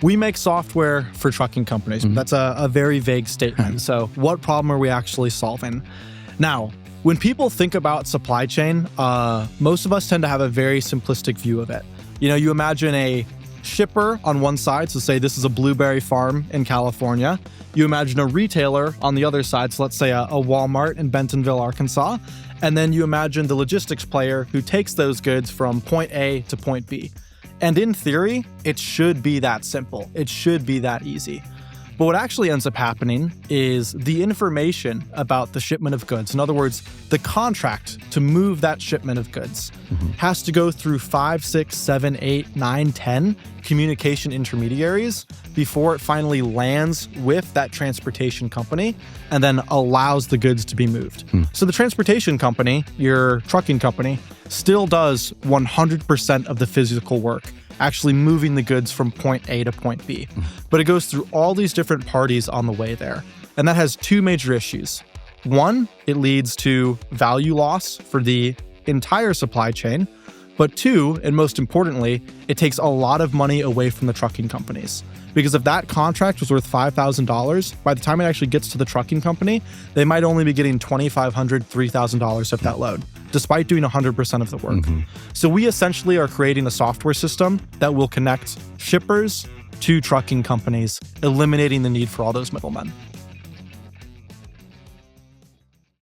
We make software for trucking companies. That's a very vague statement. So what problem are we actually solving? Now, when people think about supply chain, most of us tend to have a very simplistic view of it. You imagine a shipper on one side, so say this is a blueberry farm in California. You imagine a retailer on the other side, so let's say a Walmart in Bentonville, Arkansas. And then you imagine the logistics player who takes those goods from point A to point B. And in theory, it should be that simple. It should be that easy. But what actually ends up happening is the information about the shipment of goods, in other words, the contract to move that shipment of goods, has to go through 5, 6, 7, 8, 9, 10 communication intermediaries before it finally lands with that transportation company and then allows the goods to be moved. So the transportation company, your trucking company, still does 100% of the physical work, actually moving the goods from point A to point B. But it goes through all these different parties on the way there. And that has two major issues. One, it leads to value loss for the entire supply chain. But two, and most importantly, it takes a lot of money away from the trucking companies. Because if that contract was worth $5,000, by the time it actually gets to the trucking company, they might only be getting $2,500, $3,000 of that load, despite doing 100% of the work. So we essentially are creating a software system that will connect shippers to trucking companies, eliminating the need for all those middlemen.